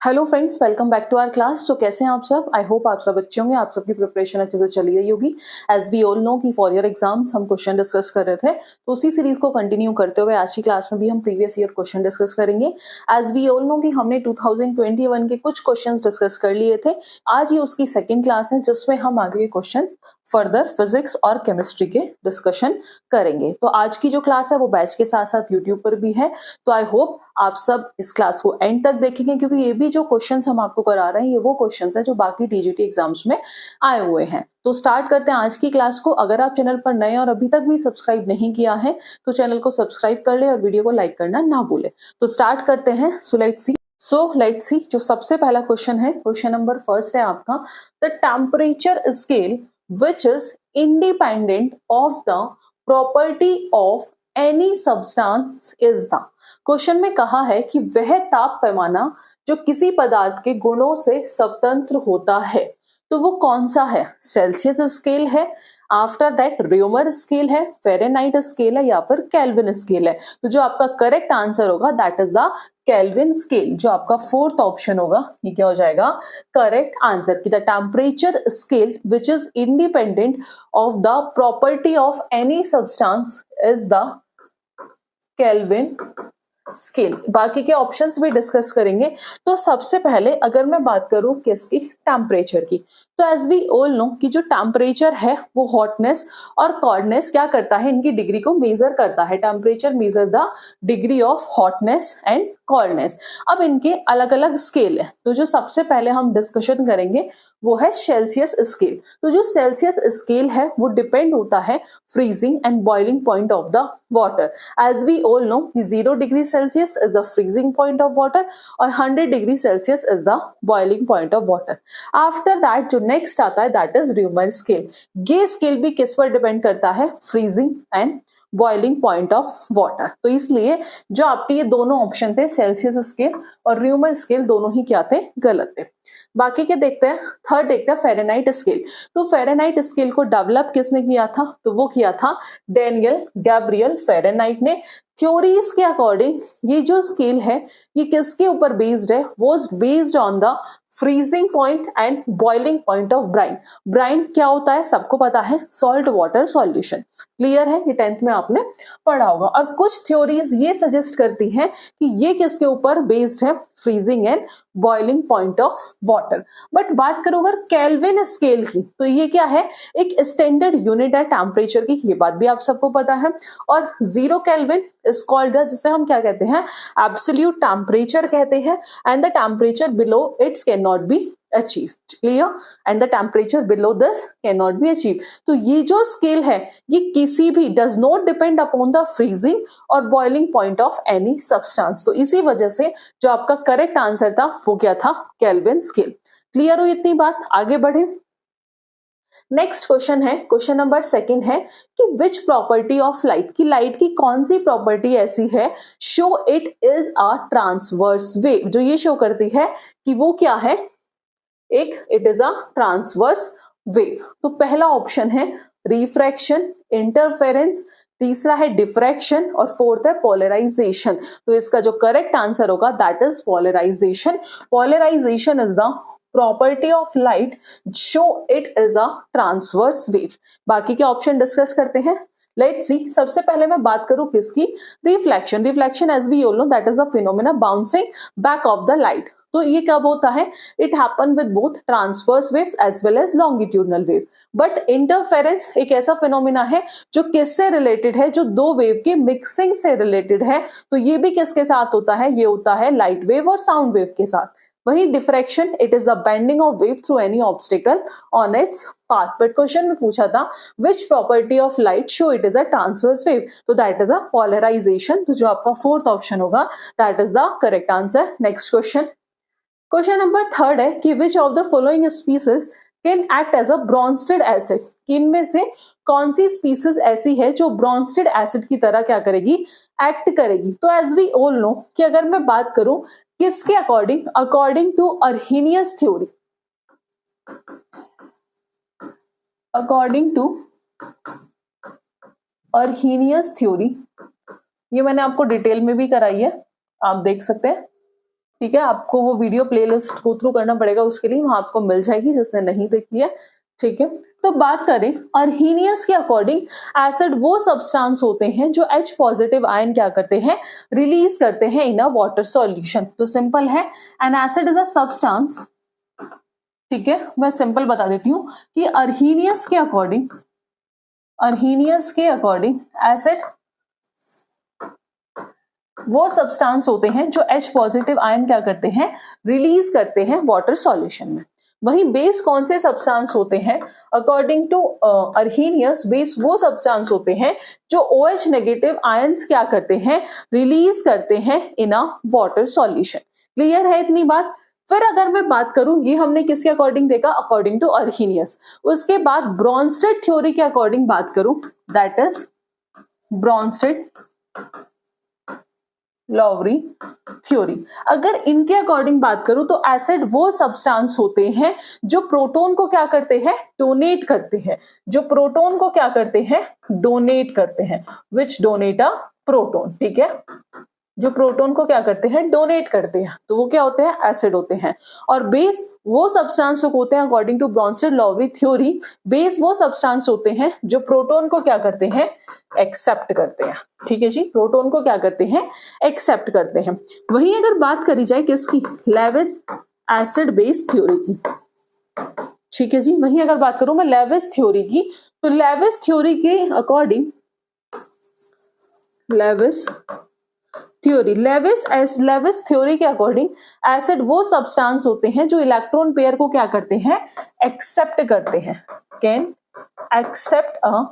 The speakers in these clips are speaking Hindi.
Hello friends, welcome back to our class. तो कैसे हैं आप सब? आई होप आप सब अच्छे होंगे, आप सबकी प्रिपरेशन अच्छे से चली रही होगी। एज वी ऑल नो कि फॉर ईयर एग्जाम्स हम क्वेश्चन डिस्कस कर रहे थे, तो उसी सीरीज को कंटिन्यू करते हुए आज की क्लास में भी हम प्रीवियस ईयर क्वेश्चन डिस्कस करेंगे। एज वी ऑल नो कि हमने 2021 के कुछ क्वेश्चन डिस्कस कर लिए थे। आज ये उसकी सेकेंड क्लास है जिसमें हम आगे क्वेश्चन फर्दर फिजिक्स और केमिस्ट्री के डिस्कशन करेंगे। तो आज की जो क्लास है वो बैच के साथ साथ यूट्यूब पर भी है। तो आई होप आप सब इस क्लास को एंड तक देखेंगे, क्योंकि ये भी जो क्वेश्चंस हम आपको करा रहे हैं ये वो क्वेश्चंस हैं जो बाकी टीजीटी एग्जाम्स में आए हुए हैं। तो स्टार्ट करते हैं आज की क्लास को। अगर आप चैनल पर नए और अभी तक भी सब्सक्राइब नहीं किया है तो चैनल को सब्सक्राइब कर ले और वीडियो को लाइक करना ना भूले। तो स्टार्ट करते हैं। सो लेट्स सी जो सबसे पहला क्वेश्चन है, क्वेश्चन नंबर फर्स्ट है आपका, the temperature scale which is independent of the property of any substance is the. Question में कहा है कि वह ताप पैमाना जो किसी पदार्थ के गुणों से स्वतंत्र होता है, तो वो कौन सा है? सेल्सियस स्केल है, आफ्टर दैट रेमर स्केल है, फेरेनहाइट स्केल है, या फिर केल्विन स्केल है। तो जो आपका करेक्ट आंसर होगा that is the kelvin scale. जो आपका फोर्थ ऑप्शन होगा ये क्या हो जाएगा? करेक्ट आंसर की the temperature scale which is independent of the property of any substance is the kelvin scale. बाकी के ऑप्शंस भी डिस्कस करेंगे। तो सबसे पहले अगर मैं बात करूं किसकी? टेम्परेचर की। तो एज वी ऑल नो कि जो टेम्परेचर है वो हॉटनेस और कोल्डनेस क्या करता है, इनकी डिग्री को मेजर करता है। Temperature measure the degree of hotness and coldness. अब इनके अलग अलग स्केल है, तो जो सबसे पहले हम डिस्कशन करेंगे वो है सेल्सियस स्केल। तो जो सेल्सियस स्केल है वो डिपेंड होता है freezing and boiling point of the water. As we all know 0 degree Celsius is the freezing point of water और 100 degree Celsius is the boiling point of water. After that जो नेक्स्ट आता है दैट इज रेमर स्केल। ये स्केल भी किस पर डिपेंड करता है? Freezing and boiling point of water. तो इसलिए जो आपके ये दोनों ऑप्शन थे सेल्सियस स्केल और रेमर स्केल, दोनों ही क्या थे? गलत थे। बाकी के देखते हैं। थर्ड देखते हैं फेरेनहाइट स्केल। तो फेरेनहाइट स्केल को डेवलप किसने किया था? तो वो किया था डेनियल गैब्रियल फेरेनहाइट ने। थ्योरीज के अकॉर्डिंग ये जो स्केल है ये किसके ऊपर बेस्ड है? वो based on the freezing point and boiling point of brine. Brine क्या होता है? सबको पता है, सॉल्ट वाटर सॉल्यूशन। क्लियर है? ये 10th में आपने पढ़ा होगा। और कुछ थ्योरीज ये सजेस्ट करती हैं कि ये किसके ऊपर बेस्ड है? Freezing and boiling point of water. But बात करो अगर केल्विन स्केल की, तो ये क्या है? एक स्टैंडर्ड यूनिट है टेम्परेचर की, ये बात भी आप सबको पता है। और 0 केल्विन इज कॉल्ड, जिसे हम क्या कहते हैं? एब्सोल्यूट टेम्परेचर कहते हैं। And the temperature below it's can not be achieved. Clear? And the temperature below this cannot be achieved. तो ये जो स्केल है ये किसी भी does not depend upon the freezing और boiling point of any substance. तो इसी वजह से जो आपका करेक्ट आंसर था वो क्या था? Kelvin scale. क्लियर हो इतनी बात? आगे बढ़े। नेक्स्ट क्वेश्चन है, क्वेश्चन नंबर सेकंड है कि विच प्रॉपर्टी ऑफ लाइट, की लाइट की कौन सी प्रॉपर्टी ऐसी है show it is a transverse wave, जो ये शो करती है कि वो क्या है? एक it is a transverse wave. तो पहला ऑप्शन है रिफ्रैक्शन, इंटरफेरेंस, तीसरा है डिफ्रैक्शन और फोर्थ है पोलराइजेशन। तो इसका जो करेक्ट आंसर होगा that is polarization. Polarization is the property of light show it is a transverse wave. बाकी के ऑप्शन डिस्कस करते हैं। Let's see. सबसे पहले मैं बात करूं किसकी? Reflection. Reflection as we all know that is the phenomena bouncing back of the light. तो ये कब होता है? It happen with both transverse waves as well as longitudinal wave. But interference एक ऐसा फिनोमेना है जो किससे रिलेटेड है? जो दो वेव के मिक्सिंग से रिलेटेड है। तो ये भी किसके साथ होता है? ये होता है लाइट वेव और साउंड वेव के साथ। वही diffraction it is the bending of wave through any obstacle on its path. But question में पूछा था which property of light show it is a transverse wave, तो दैट इज अ पोलराइजेशन। तो जो आपका फोर्थ ऑप्शन होगा that is the correct answer. Next question. Question number third है कि which of the following species can act as a Bronsted acid. इनमें से कौन सी स्पीसीज ऐसी है जो ब्रॉन्स्टेड एसिड की तरह क्या करेगी? एक्ट करेगी। तो एज वी ऑल नो कि अगर मैं बात करूं किसके according? According to Arrhenius theory. According to Arrhenius theory, ये मैंने आपको डिटेल में भी कराई है, आप देख सकते हैं। ठीक है, आपको वो वीडियो प्लेलिस्ट गो थ्रू करना पड़ेगा उसके लिए, वहां आपको मिल जाएगी जिसने नहीं देखी है। ठीक है, तो बात करें अर्हीनियस के अकॉर्डिंग, एसिड वो सब्सटेंस होते हैं जो H पॉजिटिव आयन क्या करते हैं, रिलीज करते हैं इन अ वाटर सॉल्यूशन। तो सिंपल है, N acid is a substance. ठीक है, मैं सिंपल बता देती हूं कि अर्हीनियस के अकॉर्डिंग एसिड वो सब्सटेंस होते हैं जो H पॉजिटिव आयन क्या करते हैं, रिलीज करते हैं वाटर सॉल्यूशन में। वही बेस कौन से सब्सटेंस होते हैं, अकॉर्डिंग टू अर्हीनियस, बेस वो सब्सटेंस होते हैं जो OH नेगेटिव आयंस क्या करते हैं, रिलीज करते हैं इन अ वाटर सॉल्यूशन। क्लियर है इतनी बात। फिर अगर मैं बात करूं, ये हमने किसके अकॉर्डिंग देखा, अकॉर्डिंग टू अर्हीनियस। उसके बाद ब्रॉन्स्टेड थ्योरी के अकॉर्डिंग बात करूं, that is Brønsted Lowry theory. अगर इनके अकॉर्डिंग बात करूं तो एसिड वो सब्सटेंस होते हैं जो प्रोटॉन को क्या करते हैं, डोनेट करते हैं, जो प्रोटॉन को क्या करते हैं, डोनेट करते हैं, विच डोनेट अ प्रोटॉन। ठीक है, जो प्रोटॉन को क्या करते हैं, डोनेट करते हैं, तो वो क्या होते हैं, एसिड होते हैं। और बेस वो सब्सटेंस होते हैं, according to Bronsted Lowry theory, base वो सब्सटेंस होते हैं जो प्रोटॉन को क्या करते हैं, एक्सेप्ट करते हैं। ठीक है जी, प्रोटॉन को क्या करते हैं, एक्सेप्ट करते हैं। वहीं अगर बात करी जाए किसकी, लेविस एसिड बेस थ्योरी की। ठीक है जी, वहीं अगर बात करूं मैं लेविस थ्योरी की, तो लेविस थ्योरी के अकॉर्डिंग, लेविस थ्योरी के अकॉर्डिंग एसिड वो सब्सटेंस होते हैं जो इलेक्ट्रॉन पेयर को क्या करते हैं, एक्सेप्ट करते हैं, can accept a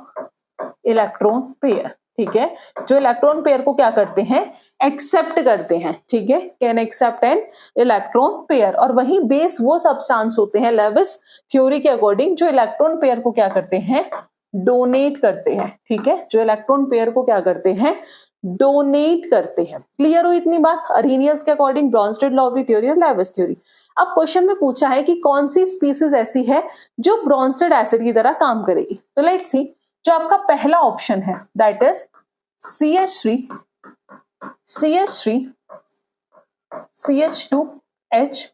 electron pair. ठीक है, जो इलेक्ट्रॉन पेयर को क्या करते हैं, एक्सेप्ट करते हैं। ठीक है, can accept an electron pair. और वही बेस वो सब्सटेंस होते हैं लेविस थ्योरी के अकॉर्डिंग जो इलेक्ट्रॉन पेयर को क्या करते हैं, डोनेट करते हैं। ठीक है, जो इलेक्ट्रॉन पेयर को क्या करते हैं, डोनेट करते हैं। क्लियर हो इतनी बात, अर्हीनियस के अकॉर्डिंग, ब्रॉन्स्टेड लॉवरी थ्योरी और लेविस थ्योरी। अब क्वेश्चन में पूछा है कि कौन सी स्पीसीज ऐसी है जो ब्रॉन्स्टेड एसिड की तरह काम करेगी। तो लेट्स सी, जो आपका पहला ऑप्शन है दैट इज CH2H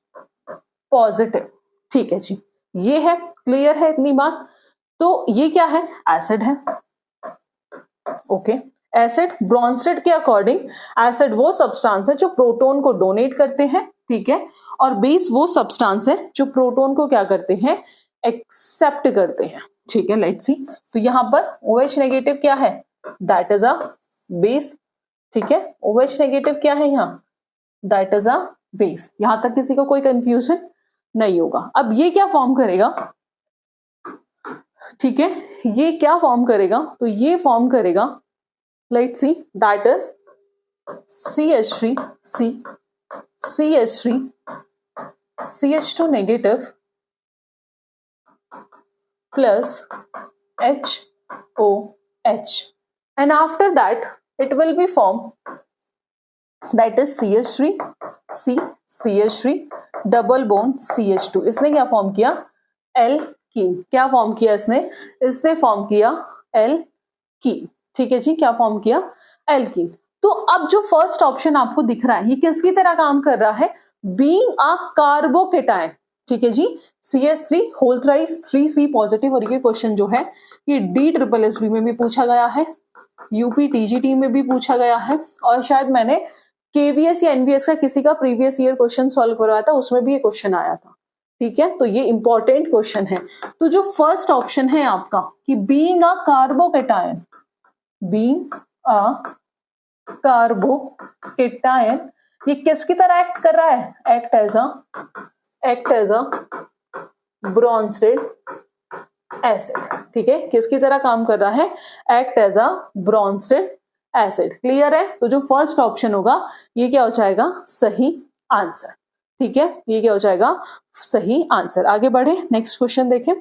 पॉजिटिव। ठीक है जी, ये है, क्लियर है इतनी बात। तो ये क्या है, एसिड है। ओके, एसिड, ब्रॉन्स्टेड के अकॉर्डिंग एसिड वो सब्सटेंस है जो प्रोटॉन को डोनेट करते हैं। ठीक है, और बेस वो सब्सटेंस है जो प्रोटॉन को क्या करते हैं, एक्सेप्ट करते हैं। ठीक है, लेट्स सी, तो यहां पर OH नेगेटिव क्या है, दैट इज अ बेस। ठीक है, OH नेगेटिव क्या है यहाँ, दैट इज अ बेस। यहां तक किसी को कोई कंफ्यूजन नहीं होगा। अब ये क्या फॉर्म करेगा, ठीक है, ये क्या फॉर्म करेगा, तो ये फॉर्म करेगा, let's see, that is CH3 CH2 negative plus HOH, and after that it will be formed, that is CH3 double bond CH2। इसने क्या फॉर्म किया, एल्कीन। क्या फॉर्म किया इसने फॉर्म किया एल्कीन। ठीक है जी, क्या फॉर्म किया, एल्कीन। तो अब जो फर्स्ट ऑप्शन आपको दिख रहा है, ये किसकी तरह काम कर रहा है, बीइंग अ कार्बोकेटायन। ठीक है जी, CH3 whole thrice 3C positive. और ये क्वेश्चन जो है ये DSSB में भी पूछा गया है, UPTGT में भी पूछा गया है, और शायद मैंने KVS या NVS का किसी का प्रीवियस ईयर क्वेश्चन सॉल्व करवाया था, उसमें भी ये क्वेश्चन आया था। ठीक है, तो ये इंपॉर्टेंट क्वेश्चन है। तो जो फर्स्ट ऑप्शन है आपका कि बीइंग अ कार्बोकेटायन, ये किसकी तरह एक्ट कर रहा है, act as a Bronsted acid. ठीक है, किसकी तरह काम कर रहा है, act as a Bronsted acid. Clear है, तो जो फर्स्ट ऑप्शन होगा ये क्या हो जाएगा, सही आंसर। ठीक है, ये क्या हो जाएगा, सही आंसर। आगे बढ़े, नेक्स्ट क्वेश्चन देखें।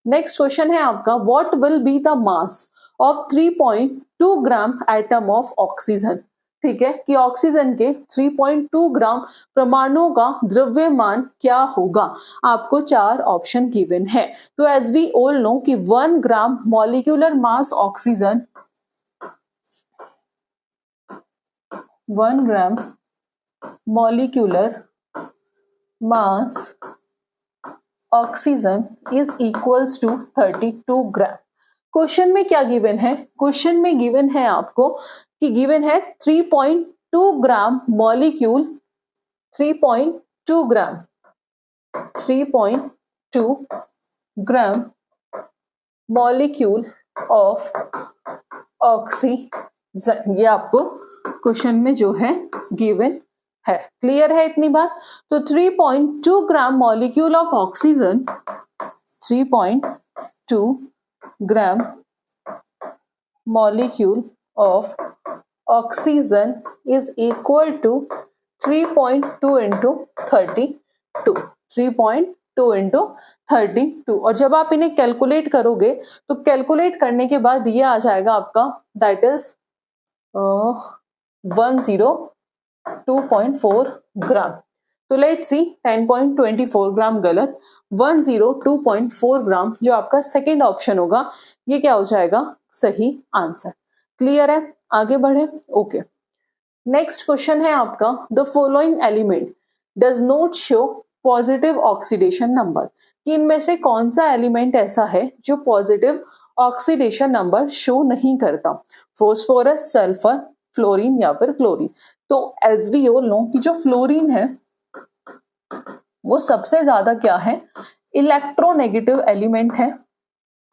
नेक्स्ट क्वेश्चन है आपका, what will be the mass of 3.2 gram atom of oxygen. ठीक है, कि ऑक्सीजन के 3.2 ग्राम परमाणुओं का द्रव्यमान क्या होगा। आपको 4 ऑप्शन गिवन है। तो एज वी ऑल नो कि 1 gram molecular mass oxygen, 1 gram molecular mass oxygen is equals to 32 gram. Question में क्या गिवन है? क्वेश्चन में गिवन है आपको कि गिवन है 3.2 gram molecule, 3.2 gram, 3.2 gram molecule of oxygen, ये आपको क्वेश्चन में जो है गिवन है। क्लियर है इतनी बात? तो 3.2 gram molecule of oxygen, 3.2 gram molecule of oxygen is equal to 3.2 into 32, 3.2 into 32। और जब आप इन्हें कैलकुलेट करोगे तो कैलकुलेट करने के बाद ये आ जाएगा आपका, दैट इज 102.4 ग्राम। तो लेट्स सी, 10.24 ग्राम गलत, 102.4 ग्राम जो आपका सेकेंड ऑप्शन होगा, ये क्या हो जाएगा? सही आंसर। क्लियर है? आगे बढ़े। ओके, नेक्स्ट क्वेश्चन है आपका, the following element does not show positive oxidation number. कि इनमें से कौन सा एलिमेंट ऐसा है जो पॉजिटिव ऑक्सीडेशन नंबर शो नहीं करता? फॉस्फोरस, सल्फर, फ्लोरीन या फिर क्लोरीन। तो एज वी ऑल नो कि जो फ्लोरीन है वो सबसे ज्यादा क्या है? इलेक्ट्रोनेगेटिव एलिमेंट है।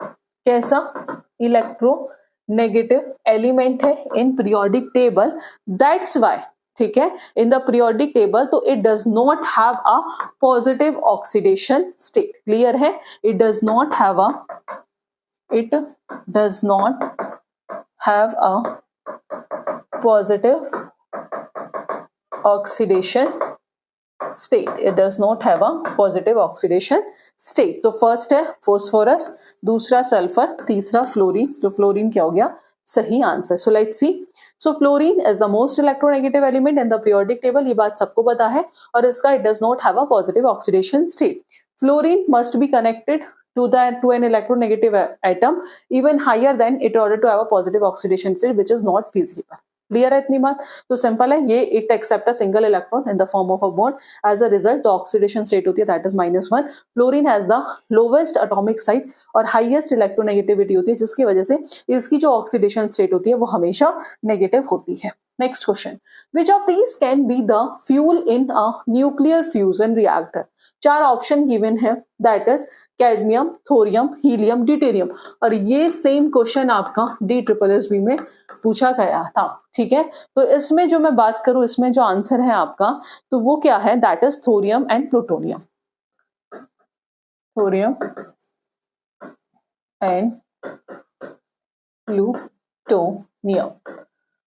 कैसा? इलेक्ट्रोनेगेटिव एलिमेंट है in periodic table, that's why, ठीक है, इन द पीरियोडिक टेबल, तो it does not have a positive oxidation state. Clear है? It does not have a positive oxidation state. It does not have a positive oxidation state. तो फर्स्ट है फोस्फोरस, दूसरा सल्फर, तीसरा फ्लोरीन। जो फ्लोरीन क्या हो गया? सही answer. So let's see, so fluorine is the most electronegative element in the periodic table, ये बात सबको पता है, और इसका it does not have a positive oxidation state. Fluorine must be connected to an electronegative atom even higher than it in order to have a positive oxidation state, which is not feasible. Clear है इतनी बात? तो सिंपल है ये, it accept a single electron in the form of a bond, as a result the oxidation state होती है that is -1। Fluorine has the lowest atomic size और हाईएस्ट इलेक्ट्रोनेगेटिविटी होती है, जिसकी वजह से इसकी जो ऑक्सीडेशन स्टेट होती है वो हमेशा नेगेटिव होती है। Next question, which of these can be the fuel in a nuclear fusion reactor? चार ऑप्शन गिवन है, that is cadmium, thorium, helium, deuterium. और ये सेम क्वेश्चन आपका DSSB में पूछा गया था, ठीक है। तो इसमें जो मैं बात करूं, इसमें जो आंसर है आपका, तो वो क्या है? That is thorium and plutonium, thorium and plutonium.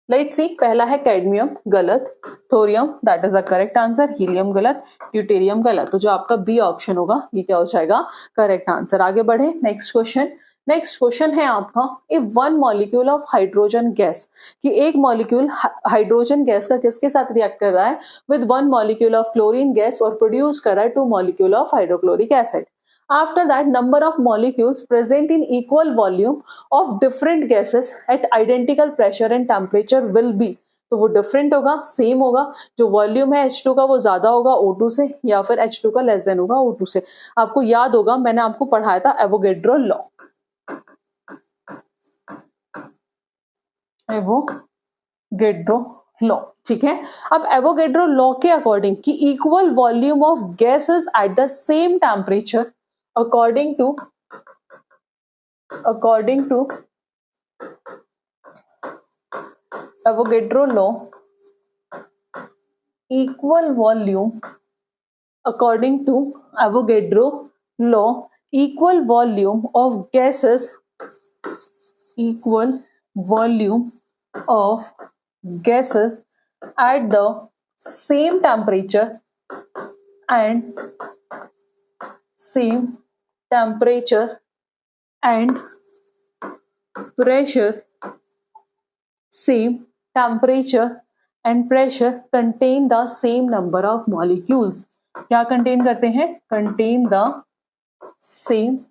Let's see, पहला है कैडमियम, गलत, thorium that is the correct answer, helium गलत, ड्यूटेरियम गलत। तो जो आपका बी ऑप्शन होगा ये क्या हो जाएगा? Correct answer. आगे बढ़े, नेक्स्ट क्वेश्चन। नेक्स्ट क्वेश्चन है आपका, if one molecule of hydrogen gas, कि एक मॉलिक्यूल हाइड्रोजन गैस का किसके साथ रिएक्ट कर रहा है? With one molecule of chlorine gas, और प्रोड्यूस कर रहा है 2 molecule of hydrochloric acid. After that, number of molecules present in equal volume of different gases at identical pressure and temperature will be, तो वो डिफरेंट होगा, सेम होगा, जो वॉल्यूम है H2 का वो ज्यादा होगा O2 से, या फिर H2 का लेस देन होगा O2 से। आपको याद होगा मैंने आपको पढ़ाया था एवोगेड्रो लॉ, एवोगेड्रो लॉ, ठीक है। अब एवोगेड्रो लॉ के अकॉर्डिंग कि equal volume of gases at the same temperature, according to Avogadro law, equal volume, according to Avogadro law, equal volume of gases, equal volume of gases at the same temperature and pressure, same temperature and pressure contain the same number of molecules। क्या contain करते हैं? contain the same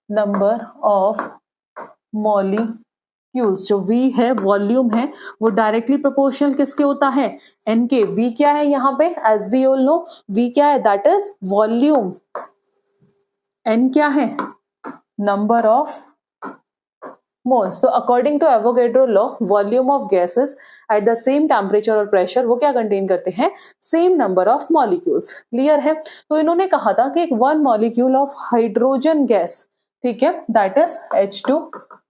number of molecules molecules, जो V है वॉल्यूम है, वो डायरेक्टली प्रोपोर्शनल किसके होता है, N के। V क्या है यहाँ पे, as we all know V क्या है, दैट इज वॉल्यूम, N क्या है, नंबर ऑफ मोल्स। तो according to Avogadro law, volume of gases at the same temperature और प्रेशर वो क्या कंटेन करते हैं, same number of molecules. Clear है। तो इन्होंने कहा था कि एक one molecule of hydrogen gas, ठीक है, that is H2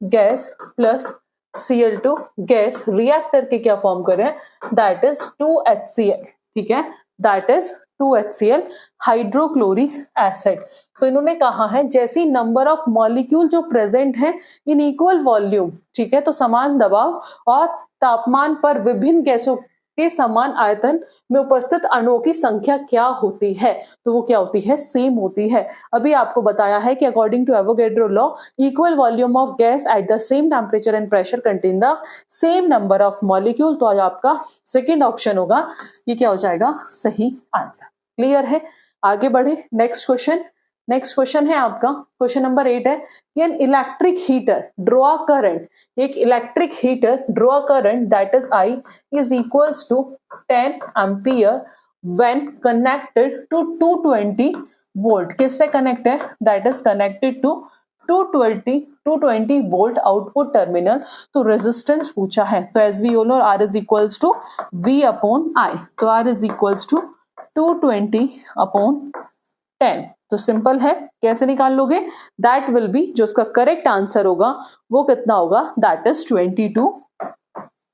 gas plus Cl2 gas react करके क्या फॉर्म कर रहे हैं, दैट इज 2HCl, ठीक है, that is 2HCl hydrochloric acid. तो इन्होंने कहा है जैसी नंबर ऑफ मॉलिक्यूल जो प्रेजेंट है इन इक्वल वॉल्यूम, ठीक है, तो समान दबाव और तापमान पर विभिन्न गैसों के समान आयतन में उपस्थित अणुओं की संख्या क्या होती है, तो वो क्या होती है, सेम होती है। अभी आपको बताया है कि according to Avogadro law, equal volume of gas at the same temperature and pressure contain the same number of molecule. तो आज आपका सेकेंड ऑप्शन होगा, ये क्या हो जाएगा, सही आंसर। क्लियर है। आगे बढ़े, नेक्स्ट क्वेश्चन। नेक्स्ट क्वेश्चन है आपका क्वेश्चन नंबर 8 है कि an electric heater draw a current, एक electric heater draw a current that is I is equals to 10 ampere when connected to 220 volt. किससे कनेक्ट है, that is connected to 220 volt output terminal. तो रेजिस्टेंस पूछा है, तो as we all know R is equals to V upon I, तो R is equals to 220 upon 10। तो सिंपल है, कैसे निकाल लोगे, दैट विल बी, जो उसका करेक्ट आंसर होगा वो कितना होगा, दैट इज 22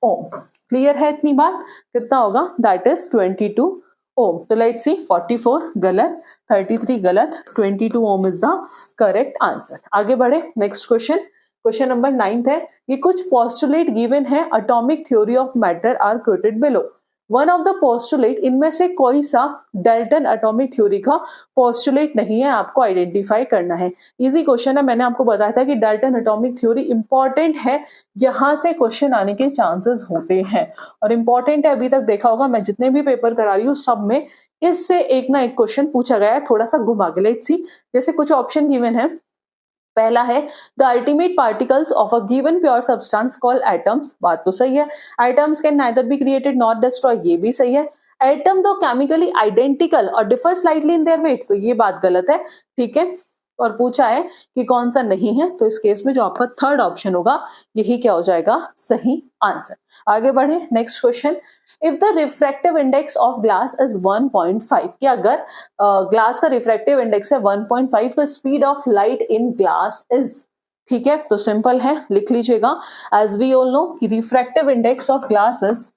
ओम। क्लियर है इतनी बात, कितना होगा, दैट इज 22 ओम। तो लेट्स सी, 44 गलत, 33 गलत, 22 ओम इज द करेक्ट आंसर। आगे बढ़े, नेक्स्ट क्वेश्चन, क्वेश्चन नंबर 9 है, ये कुछ पोस्टुलेट गिवन है atomic theory of matter are quoted below. One of the postulate, इनमें से कोई सा डाल्टन एटॉमिक थ्योरी का पोस्टुलेट नहीं है, आपको आइडेंटिफाई करना है। इजी क्वेश्चन है, मैंने आपको बताया था कि डाल्टन एटॉमिक थ्योरी इंपॉर्टेंट है, यहां से क्वेश्चन आने के चांसेस होते हैं और इंपॉर्टेंट है। अभी तक देखा होगा मैं जितने भी पेपर करा रही हूँ सब में इससे एक ना एक क्वेश्चन पूछा गया है, थोड़ा सा घुमा के। लेट्स सी, जैसे कुछ ऑप्शन गिवन है, पहला है the ultimate particles of a given pure substance called atoms, बात तो सही है। Atoms can neither be created not destroy, ये भी सही है। एटम दो केमिकली आइडेंटिकल और differ slightly in their weight, तो ये बात गलत है, ठीक है। और पूछा है कि कौन सा नहीं है, तो इस केस में जो आपका थर्ड ऑप्शन होगा यही क्या हो जाएगा, सही आंसर। आगे बढ़े, next question, if the refractive index of glass is 1.5, कि अगर ग्लास का रिफ्रैक्टिव इंडेक्स है 1.5 तो speed of light in glass is, ठीक है। तो सिंपल है, लिख लीजिएगा, एज वी ऑल नो कि refractive index of glass is,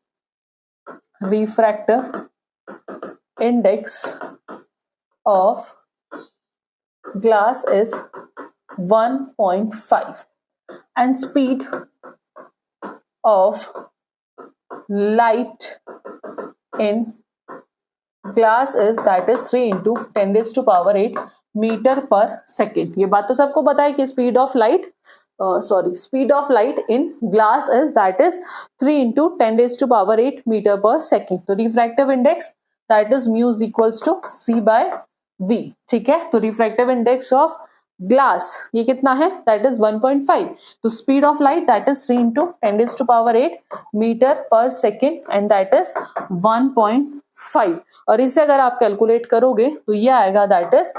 refractive index of glass is 1.5 and speed of light in glass is, that is 3 into 10 raised to power 8 metre per second. ये बात तो सबको पता है कि speed of light speed of light in glass is, that is 3 into 10 raised to power 8 metre per second. तो refractive index that is mu is equals to C by V, ठीक है। तो रिफ्रैक्टिव इंडेक्स ऑफ ग्लास ये कितना है, दैट इज 1.5। तो speed of light that is 3 into 10 raised to power 8 metre per second and that is 1.5। और इसे अगर आप कैलकुलेट करोगे तो ये आएगा, that is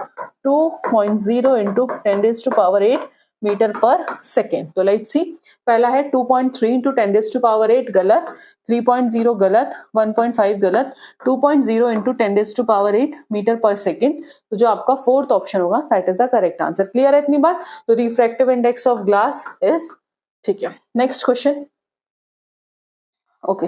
2.0 into 10 raised to power 8 metre per second. तो लेट्स सी, पहला है 2.3 into 10 raised to power 8 गलत, 3.0 गलत, 1.5 गलत, 2.0 into 10 raised to power 8 metre per second. तो जो आपका फोर्थ ऑप्शन होगा that is the correct answer. Clear है इतनी बात। तो refractive index of glass is, ठीक है। Next question, okay,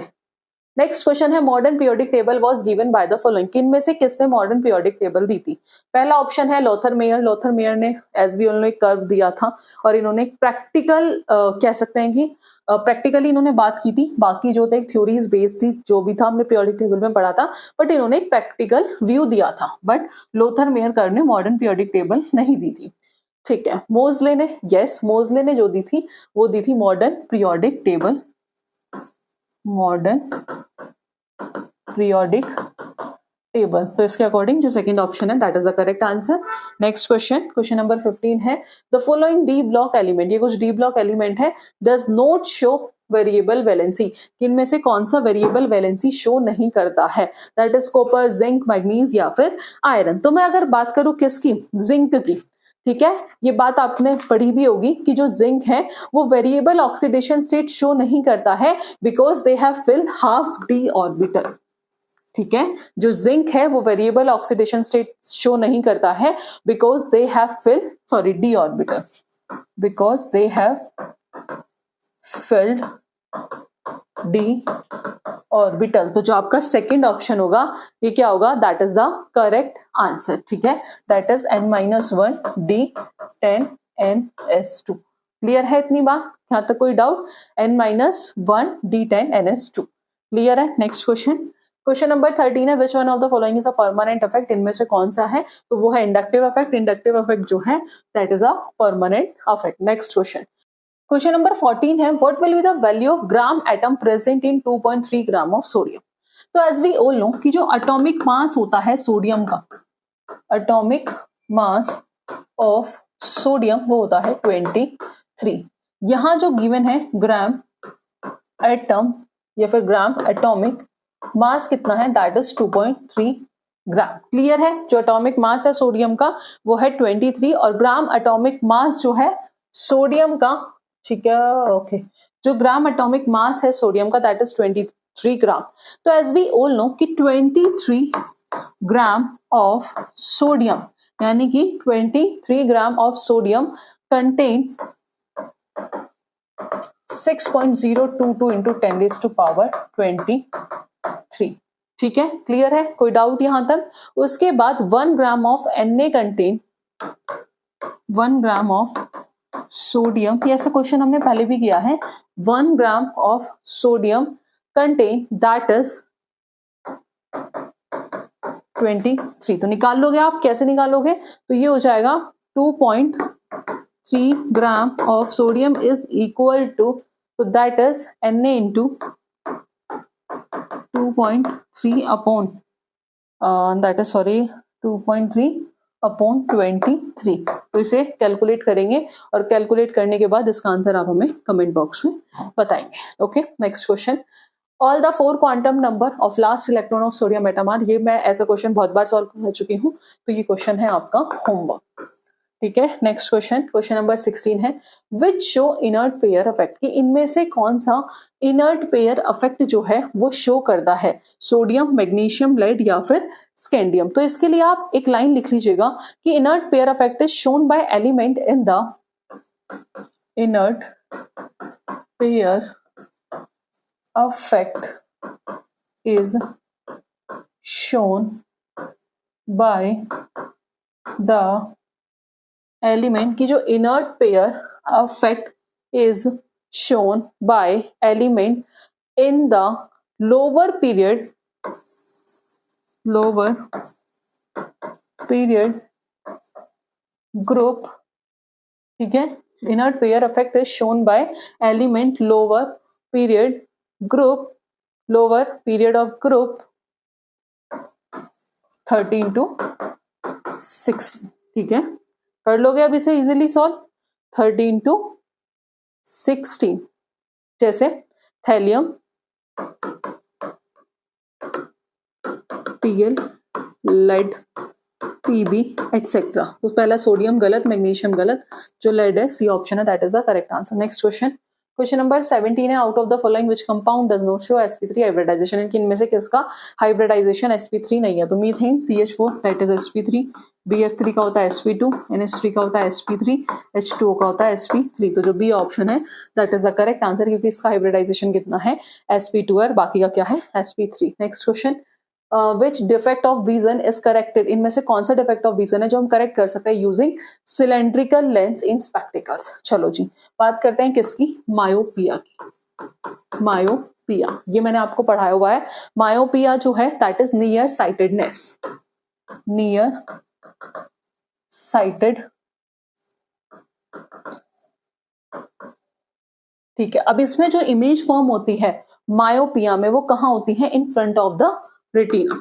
next question है modern periodic table was given by the following, किन में से किसने मॉडर्न पीरियोडिक टेबल दी थी। पहला ऑप्शन है लोथर मेयर। लोथर मेयर ने एज वी ऑल नो एक कर्व दिया था और इन्होंने प्रैक्टिकल कह सकते हैं कि प्रैक्टिकली इन्होंने बात की थी, बाकी जो थे थ्योरीज बेस्ड थी, जो भी था हमने पीरियोडिक टेबल में पढ़ा था, बट इन्होंने एक प्रैक्टिकल व्यू दिया था। बट लोथर मेयर कर्व ने मॉडर्न पीरियोडिक टेबल नहीं दी थी, ठीक है। मोजले ने, यस, मोजले ने जो दी थी वो दी थी modern periodic table, modern periodic table. तो इसके अकॉर्डिंग जो सेकंड ऑप्शन है that is the correct answer. Next question, question number 15 है the following D block element, ये कुछ डी ब्लॉक एलिमेंट है, does not show variable valency, किनमें से कौन सा वेरिएबल वैलेंसी शो नहीं करता है, that is copper, zinc, manganese या फिर आयरन। तो मैं अगर बात करूं किसकी, जिंक की, ठीक है, ये बात आपने पढ़ी भी होगी कि जो जिंक है वो वेरिएबल ऑक्सीडेशन स्टेट शो नहीं करता है because they have fill half d orbital. ठीक है, जो जिंक है वो वेरिएबल ऑक्सीडेशन स्टेट शो नहीं करता है because they have fill, sorry, d orbital, because they have filled d orbital. तो जो आपका सेकंड ऑप्शन होगा ये क्या होगा, that is the correct answer. ठीक है, that is n-1 d10ns2। Clear है इतनी बात, यहां तक कोई डाउट, n-1 d10ns2 क्लियर है। नेक्स्ट क्वेश्चन, क्वेश्चन नंबर 13 है which one of the following is a permanent effect, इनमें से कौन सा है, तो वो है इंडक्टिव इफेक्ट। इंडक्टिव इफेक्ट जो है that is a permanent effect. Next question, question number 14 है what will be the value of gram atom present in 2.3 gram of sodium. तो एज वी ऑल नो कि जो एटॉमिक मास होता है सोडियम का, एटॉमिक मास ऑफ सोडियम वो होता है 23। यहां जो गिवन है ग्राम एटम या फिर ग्राम एटॉमिक मास कितना है, दैट इज 2.3 ग्राम। क्लियर है, जो एटॉमिक मास है सोडियम का वो है 23 और ग्राम एटॉमिक मास जो है सोडियम का, ठीक है, ओके, जो ग्राम एटॉमिक मास है सोडियम का दैट इज 23 ग्राम। तो एज वी ऑल नो कि 23 ग्राम ऑफ सोडियम, यानी कि 23 ग्राम ऑफ सोडियम कंटेन 6.022 इंटू 10⁻23। ठीक है, क्लियर है, कोई डाउट यहां तक। उसके बाद 1 gram of Na contain 1 gram of sodium, ये ऐसा क्वेश्चन हमने पहले भी किया है, 1 ग्राम of sodium contain that is 23। तो निकाल लोगे आप, कैसे निकालोगे, तो ये हो जाएगा 2.3 gram of sodium is equal to, तो that is Na into 2.3 upon that is, sorry, 2.3 upon 23। तो इसे कैलकुलेट करेंगे और कैलकुलेट करने के बाद इसका आंसर आप हमें कमेंट बॉक्स में बताएंगे। Okay, next question, all the 4 quantum number of last electron of sodium atom, ये मैं ऐसा क्वेश्चन बहुत बार सॉल्व कर चुकी हूँ, तो ये क्वेश्चन है आपका होमवर्क। ठीक है, नेक्स्ट क्वेश्चन, क्वेश्चन नंबर 16 है which show inert pair effect, कि इनमें से कौन सा इनर्ट पेयर इफेक्ट जो है वो शो करता है, सोडियम, मैग्नीशियम, लेड या फिर स्कैंडियम। तो इसके लिए आप एक लाइन लिख लीजिएगा कि inert pair effect is shown by element in the inert pair effect is shown by the element, की जो inert pair effect is shown by element in the lower period group। ठीक है, inert pair effect is shown by element lower period of group 13 to 16। ठीक है, कर लोगे अब इसे इजीली सॉल्व, 13 to 16, जैसे thallium, Pl, lead, Pb et cetera. तो पहला सोडियम गलत, मैग्नीशियम गलत, जो लेड है सी ऑप्शन है, that is the correct answer. Next question, question number 17 है out of the following which compound does not show sp3 hybridisation, इनमें से किसका हाइब्रिडाइजेशन sp3 नहीं है, तो methane CH4 that is sp3, BF3 का होता है sp2, NH3 का होता है sp3, H2O का होता है sp3। तो जो बी ऑप्शन है that is the correct answer, क्योंकि इसका हाइब्रिडाइजेशन कितना है sp2 और बाकी का क्या है sp3। Next question, which defect of vision is corrected, इनमें से कौन सा डिफेक्ट ऑफ विजन है जो हम करेक्ट कर सकते हैं using cylindrical lens in spectacles. चलो जी, बात करते हैं किसकी, मायोपिया की। मायोपिया, ये मैंने आपको पढ़ाया हुआ है, मायोपिया जो है that is near sightedness, near sighted. ठीक है, अब इसमें जो इमेज फॉर्म होती है मायोपिया में वो कहां होती है, in front of the retina.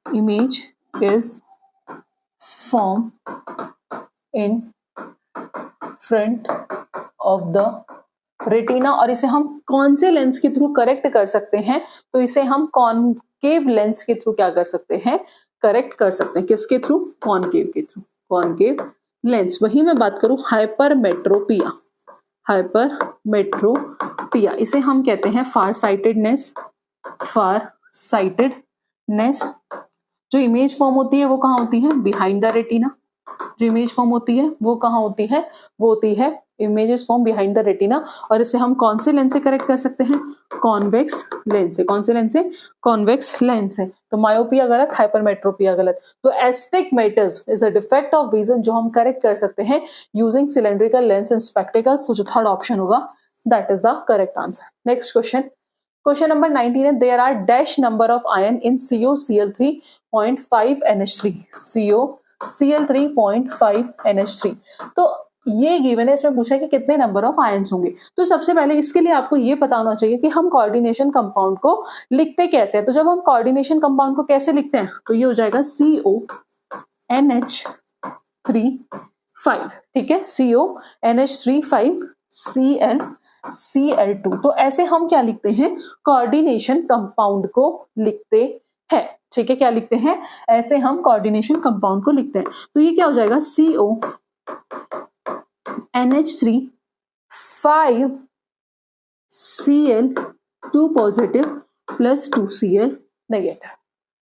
image is formed in front of the retina, और इसे हम कौन से लेंस के थ्रू करेक्ट कर सकते हैं, तो इसे हम कॉनकेव लेंस के थ्रू क्या कर सकते हैं, करेक्ट कर सकते हैं। किसके थ्रू? कॉनकेव के थ्रू, कॉनकेव लेंस। वही मैं बात करूं हाइपरमेट्रोपिया, हाइपरमेट्रोपिया इसे हम कहते हैं फार साइटेडनेस, फार साइटेडनेस। जो इमेज फॉर्म होती है वो कहाँ होती है? Behind the retina. जो इमेज फॉर्म होती है वो कहाँ होती है? वो होती है images form behind the retina, और इसे हम कौन से लेंस से करेक्ट कर सकते हैं? कॉन्वेक्स लेंस से। कौन से लेंस से? कॉन्वेक्स लेंस से। तो मायोपिया गलत, हाइपरमेट्रोपिया गलत। तो astigmatism is a defect of vision जो हम करेक्ट कर सकते हैं using cylindrical lens and spectacles. तो जो थर्ड ऑप्शन होगा that is the correct answer. Next question, question number 19 है, there are dash number of ion in COCl3.5 NH3, COCl3.5 NH3। तो ये गिवन है, इसमें पूछा है कि कितने नंबर ऑफ आयंस होंगे। तो सबसे पहले इसके लिए आपको ये पता होना चाहिए कि हम कोऑर्डिनेशन कंपाउंड को लिखते कैसे हैं। तो जब हम कोऑर्डिनेशन कंपाउंड को कैसे लिखते हैं, तो ये हो जाएगा CONH3,5, ठीक है, CONH3,5 Cl2। तो ऐसे हम क्या लिखते हैं? कोऑर्डिनेशन कंपाउंड को लिखते हैं, ठीक है। क्या लिखते हैं? ऐसे हम कोऑर्डिनेशन कंपाउंड को लिखते हैं। तो ये क्या हो जाएगा? CONH3,5 Cl2 positive plus 2 Cl negative.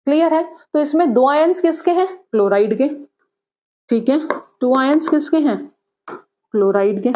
Clear है? तो इसमें दो आयंस किसके हैं? क्लोराइड के, ठीक है। 2 आयंस किसके हैं? क्लोराइड के।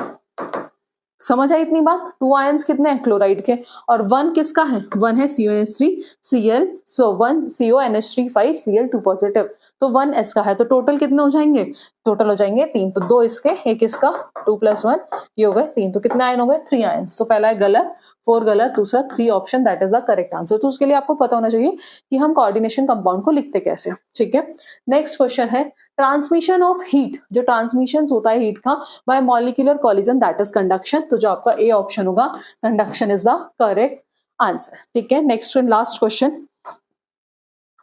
समझ आई इतनी बात? 2 आयंस कितने हैं? क्लोराइड के। और 1 किसका है? 1 है CONH3Cl, सो 1 CONH3,5 Cl2 पॉजिटिव, तो 1 S का है। तो टोटल कितने हो जाएंगे? टोटल हो जाएंगे 3। तो 2 इसके, 1 इसका, 2 + 1 ये हो गए 3। तो कितने आयन हो गए? 3 आयंस। तो पहला है गलत, 4 गलत, दूसरा 3 option that is the correct answer. तो उसके लिए आपको पता होना चाहिए कि हम कोऑर्डिनेशन कंपाउंड को लिखते कैसे, ठीक है। नेक्स्ट क्वेश्चन है, ट्रांसमिशन ऑफ हीट, जो ट्रांसमिशन होता है हीट का bye molecular collision that is conduction. तो जो आपका ए ऑप्शन होगा, conduction is the correct answer, ठीक है। Next and last question,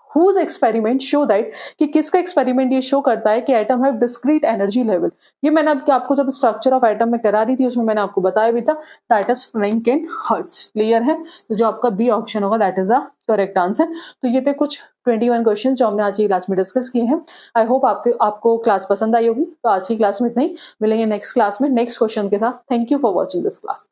whose experiment show that, कि किसका एक्सपेरिमेंट ये शो करता है कि atom have discrete energy level. ये मैंने आपको जब स्ट्रक्चर ऑफ एटम में करा रही थी उसमें मैंने आपको बताया भी था, दैट इज फ्रैंकेनहर्ट्ज। क्लियर है? तो जो आपका बी ऑप्शन होगा that is the correct answer. तो ये थे कुछ 21 क्वेश्चन जो हमने आज की क्लास में डिस्कस किए हैं। आई होप आपको क्लास पसंद आई होगी। तो आज की क्लास में इतना ही, मिलेंगे नेक्स्ट क्लास में नेक्स्ट क्वेश्चन के साथ। Thank you for watching this class.